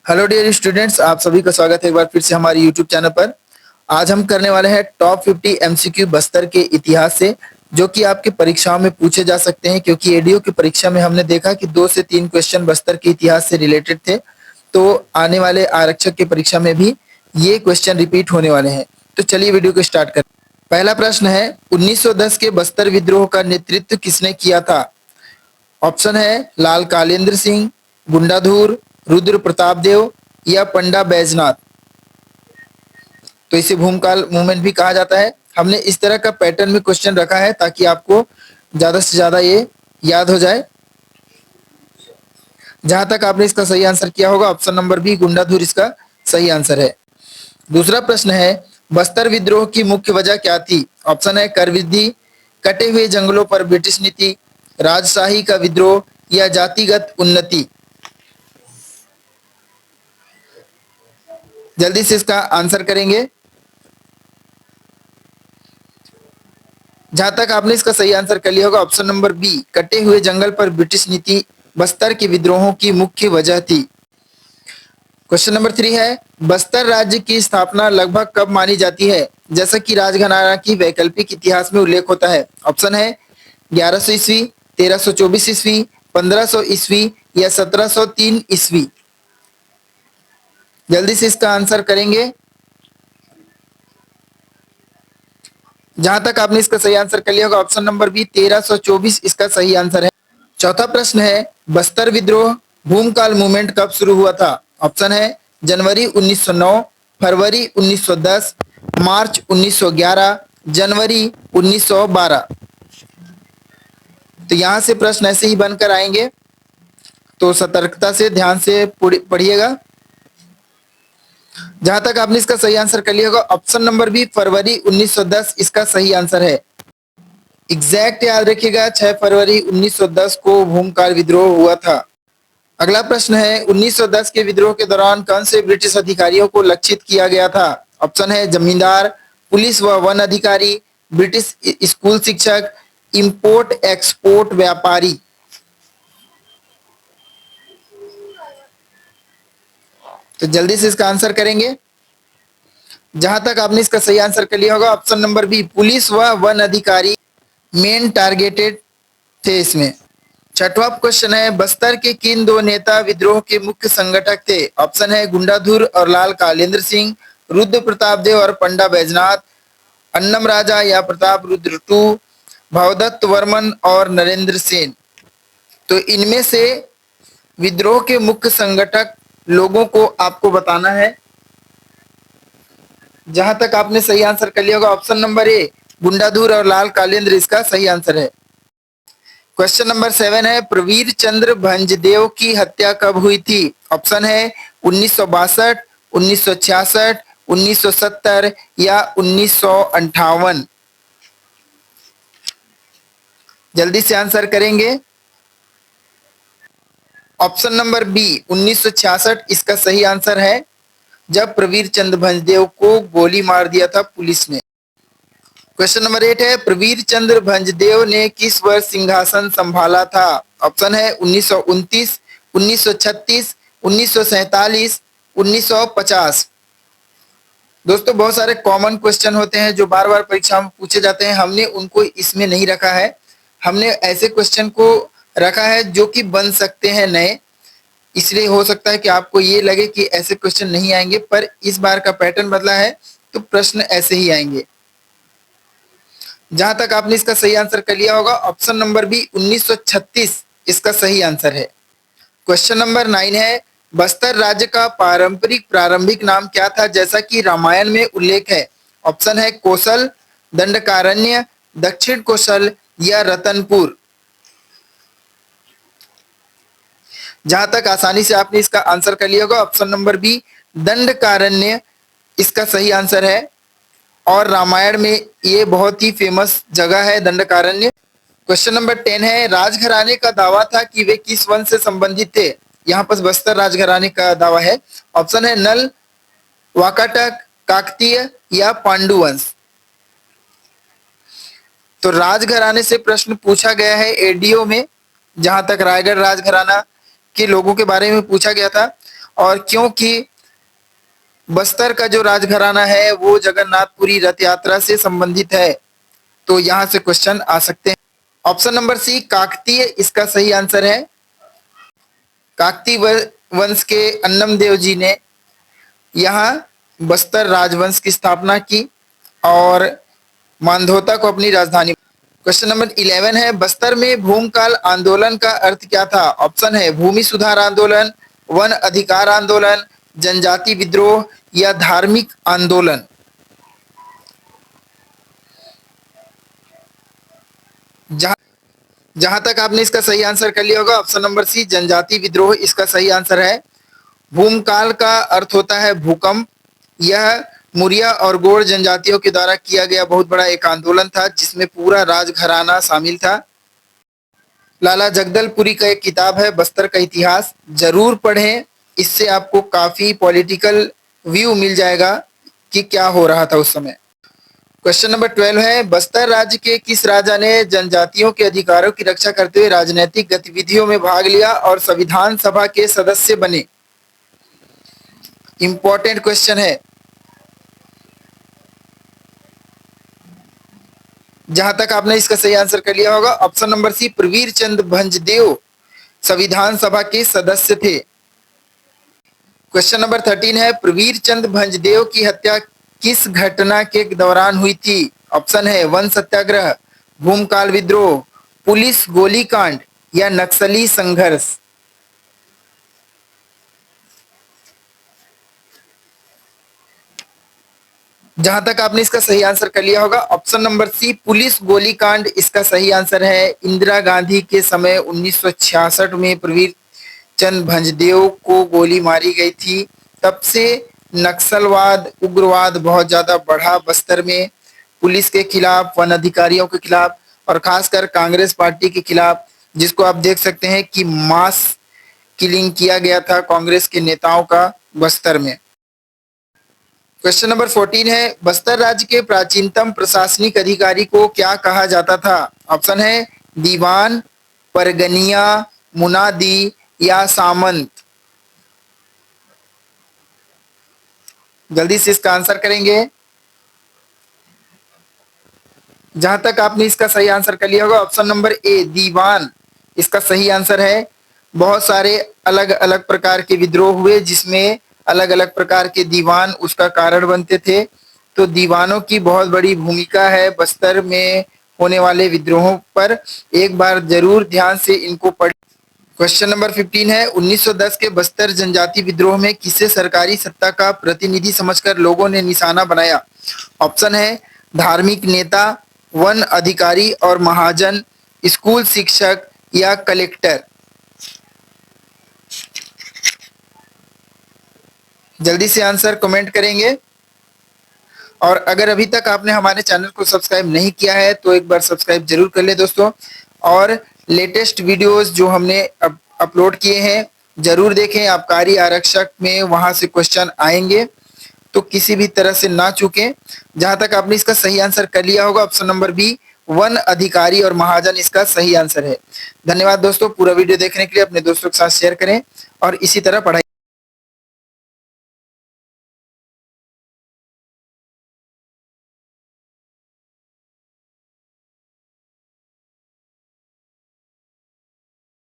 Hello dear students, आप सभी का स्वागत है एक बार फिर से हमारे यूट्यूब चैनल पर। आज हम करने वाले हैं टॉप 50 एमसीक्यू बस्तर के इतिहास से, जो कि आपके परीक्षाओं में पूछे जा सकते हैं। क्योंकि एडीओ की परीक्षा में हमने देखा कि 2 से 3 क्वेश्चन बस्तर के इतिहास से रिलेटेड थे, तो आने वाले आरक्षक की परीक्षा में भी ये क्वेश्चन रिपीट होने वाले हैं। तो चलिए वीडियो को स्टार्ट करें। पहला प्रश्न है, 1910 के बस्तर विद्रोह का नेतृत्व किसने किया था? ऑप्शन है लाल कालेंद्र सिंह, गुंडाधुर, रुद्र प्रताप देव या पंडा बैजनाथ। तो इसे भूमकाल मूवमेंट भी कहा जाता है। हमने इस तरह का पैटर्न में क्वेश्चन रखा है ताकि आपको ज्यादा से ज्यादा ये याद हो जाए। जहां तक आपने इसका सही आंसर किया होगा, ऑप्शन नंबर बी गुंडाधुर इसका सही आंसर है। दूसरा प्रश्न है, बस्तर विद्रोह की मुख्य वजह क्या थी? ऑप्शन है कर वृद्धि, कटे हुए जंगलों पर ब्रिटिश नीति, राजशाही का विद्रोह या जातिगत उन्नति। जल्दी से इसका आंसर करेंगे। जहां तक आपने इसका सही आंसर कर लिया होगा, ऑप्शन नंबर बी कटे हुए जंगल पर ब्रिटिश नीति बस्तर के विद्रोहों की मुख्य वजह थी। क्वेश्चन नंबर 3 है, बस्तर राज्य की स्थापना लगभग कब मानी जाती है, जैसा कि राजघराना की वैकल्पिक इतिहास में उल्लेख होता है? ऑप्शन है 1100 ईस्वी, 1324 ईस्वी, 1500 ईस्वी या 1703 ईस्वी। जल्दी से इसका आंसर करेंगे। जहां तक आपने इसका सही आंसर कर लिया होगा, ऑप्शन नंबर बी 1324 इसका सही आंसर है। चौथा प्रश्न है, बस्तर विद्रोह भूमकाल मूवमेंट कब शुरू हुआ था? ऑप्शन है जनवरी 1909, फरवरी 1910, मार्च 1911, जनवरी 1912। तो यहां से प्रश्न ऐसे ही बनकर आएंगे, तो सतर्कता से ध्यान से पढ़िएगा। जहां तक आपने इसका सही आंसर कर लिया होगा, ऑप्शन नंबर बी फरवरी 1910 इसका सही आंसर है। एग्जैक्ट याद रखिएगा, 6 फरवरी 1910 को भूमकाल विद्रोह हुआ था। अगला प्रश्न है, 1910 के विद्रोह के दौरान कौन से ब्रिटिश अधिकारियों को लक्षित किया गया था? ऑप्शन है जमींदार, पुलिस व वन अधिकारी, ब्रिटिश स्कूल शिक्षक, इंपोर्ट एक्सपोर्ट व्यापारी। तो जल्दी से इसका आंसर करेंगे। जहां तक आपने इसका सही आंसर कर लिया होगा, ऑप्शन नंबर बी पुलिस व वन अधिकारी मेन टारगेटेड थे इसमें। छठवां क्वेश्चन है, बस्तर के किन 2 नेता विद्रोह के मुख्य संगठक थे? ऑप्शन है गुंडाधुर और लाल कालेंद्र सिंह, रुद्र प्रताप देव और पंडा बैजनाथ, अन्नम राजा या प्रताप रुद्र टू, भवदत्त वर्मन और नरेंद्र सेन। तो इनमें से विद्रोह के मुख्य संगठक लोगों को आपको बताना है। जहां तक आपने सही आंसर कर लिया होगा, ऑप्शन नंबर ए गुंडाधुर और लाल कालेंद्र इसका सही आंसर है। क्वेश्चन नंबर 7 है, प्रवीर चंद्र भंजदेव की हत्या कब हुई थी? ऑप्शन है 1962, 1966, 1970 या 1958। जल्दी से आंसर करेंगे। ऑप्शन नंबर बी 1966 इसका सही आंसर है, जब प्रवीर चंद्र भंजदेव को गोली मार दिया था पुलिस ने। क्वेश्चन नंबर 8 है, प्रवीर चंद्र भंजदेव ने किस वर्ष सिंहासन संभाला था? ऑप्शन है 1929, 1936, 1947, 1950। दोस्तों, बहुत सारे कॉमन क्वेश्चन होते हैं जो बार बार परीक्षा में पूछे जाते हैं, हमने उनको इसमें नहीं रखा है। हमने ऐसे क्वेश्चन को रखा है जो कि बन सकते हैं नए, इसलिए हो सकता है कि आपको ये लगे कि ऐसे क्वेश्चन नहीं आएंगे, पर इस बार का पैटर्न बदला है तो प्रश्न ऐसे ही आएंगे। जहां तक आपने इसका सही आंसर कर लिया होगा, ऑप्शन नंबर बी 1936 इसका सही आंसर है। क्वेश्चन नंबर 9 है, बस्तर राज्य का पारंपरिक प्रारंभिक नाम क्या था, जैसा कि रामायण में उल्लेख है? ऑप्शन है कौशल, दंडकारण्य, दक्षिण कौशल या रतनपुर। जहां तक आसानी से आपने इसका आंसर कर लिया होगा, ऑप्शन नंबर बी दंडकारण्य इसका सही आंसर है। और रामायण में ये बहुत ही फेमस जगह है दंडकारण्य। क्वेश्चन नंबर 10 है, राजघराने का दावा था कि वे किस वंश से संबंधित थे? यहाँ पर बस्तर राजघराने का दावा है। ऑप्शन है नल, वाकाटक, काकतीय या पांडु वंश। तो राजघराने से प्रश्न पूछा गया है एडीओ में, जहां तक रायगढ़ राजघराना के लोगों के बारे में पूछा गया था। और क्योंकि बस्तर का जो राजघराना है वो जगन्नाथपुरी रथ यात्रा से संबंधित है, तो यहाँ से क्वेश्चन आ सकते हैं। ऑप्शन नंबर सी काकतीय इसका सही आंसर है। काकतीय वंश के अन्नम देव जी ने यहाँ बस्तर राजवंश की स्थापना की और मांधोता को अपनी राजधानी। क्वेश्चन नंबर 11 है, बस्तर में भूमकाल आंदोलन का अर्थ क्या था? ऑप्शन है भूमि सुधार आंदोलन, वन अधिकार आंदोलन, जनजाति विद्रोह या धार्मिक आंदोलन। जहां जहां तक आपने इसका सही आंसर कर लिया होगा, ऑप्शन नंबर सी जनजाति विद्रोह इसका सही आंसर है। भूमकाल का अर्थ होता है भूकंप। यह मुरिया और गोंड जनजातियों के द्वारा किया गया बहुत बड़ा एक आंदोलन था जिसमें पूरा राजघराना शामिल था। लाला जगदलपुरी का एक किताब है बस्तर का इतिहास, जरूर पढ़ें। इससे आपको काफी पॉलिटिकल व्यू मिल जाएगा कि क्या हो रहा था उस समय। क्वेश्चन नंबर 12 है, बस्तर राज्य के किस राजा ने जनजातियों के अधिकारों की रक्षा करते हुए राजनीतिक गतिविधियों में भाग लिया और संविधान सभा के सदस्य बने? इंपॉर्टेंट क्वेश्चन है। जहां तक आपने इसका सही आंसर कर लिया होगा, ऑप्शन नंबर सी प्रवीर चंद भंजदेव संविधान सभा के सदस्य थे। क्वेश्चन नंबर 13 है, प्रवीर चंद भंजदेव की हत्या किस घटना के दौरान हुई थी? ऑप्शन है वन सत्याग्रह, भूमकाल विद्रोह, पुलिस गोलीकांड या नक्सली संघर्ष। जहां तक आपने इसका सही आंसर कर लिया होगा, ऑप्शन नंबर सी पुलिस गोलीकांड इसका सही आंसर है। इंदिरा गांधी के समय 1966 में प्रवीर चंद भंजदेव को गोली मारी गई थी। तब से नक्सलवाद उग्रवाद बहुत ज्यादा बढ़ा बस्तर में, पुलिस के खिलाफ, वन अधिकारियों के खिलाफ और खासकर कांग्रेस पार्टी के खिलाफ, जिसको आप देख सकते हैं कि मास किलिंग किया गया था कांग्रेस के नेताओं का बस्तर में। क्वेश्चन नंबर 14 है, बस्तर राज्य के प्राचीनतम प्रशासनिक अधिकारी को क्या कहा जाता था? ऑप्शन है दीवान, परगनिया, मुनादी या सामंत। जल्दी से इसका आंसर करेंगे। जहां तक आपने इसका सही आंसर कर लिया होगा, ऑप्शन नंबर ए दीवान इसका सही आंसर है। बहुत सारे अलग अलग प्रकार के विद्रोह हुए जिसमें अलग अलग प्रकार के दीवान उसका कारण बनते थे, तो दीवानों की बहुत बड़ी भूमिका है बस्तर में होने वाले विद्रोहों पर। एक बार जरूर ध्यान से इनको पढ़। क्वेश्चन नंबर 15 है, 1910 के बस्तर जनजाति विद्रोह में किसे सरकारी सत्ता का प्रतिनिधि समझकर लोगों ने निशाना बनाया? ऑप्शन है धार्मिक नेता, वन अधिकारी और महाजन, स्कूल शिक्षक या कलेक्टर। जल्दी से आंसर कमेंट करेंगे। और अगर अभी तक आपने हमारे चैनल को सब्सक्राइब नहीं किया है तो एक बार सब्सक्राइब जरूर कर ले दोस्तों, और लेटेस्ट वीडियोस जो हमने अपलोड किए हैं जरूर देखें। आबकारी आरक्षक में वहां से क्वेश्चन आएंगे तो किसी भी तरह से ना चूकें। जहां तक आपने इसका सही आंसर कर लिया होगा, ऑप्शन नंबर बी वन अधिकारी और महाजन इसका सही आंसर है। धन्यवाद दोस्तों, पूरा वीडियो देखने के लिए अपने दोस्तों के साथ शेयर करें और इसी तरह पढ़ाई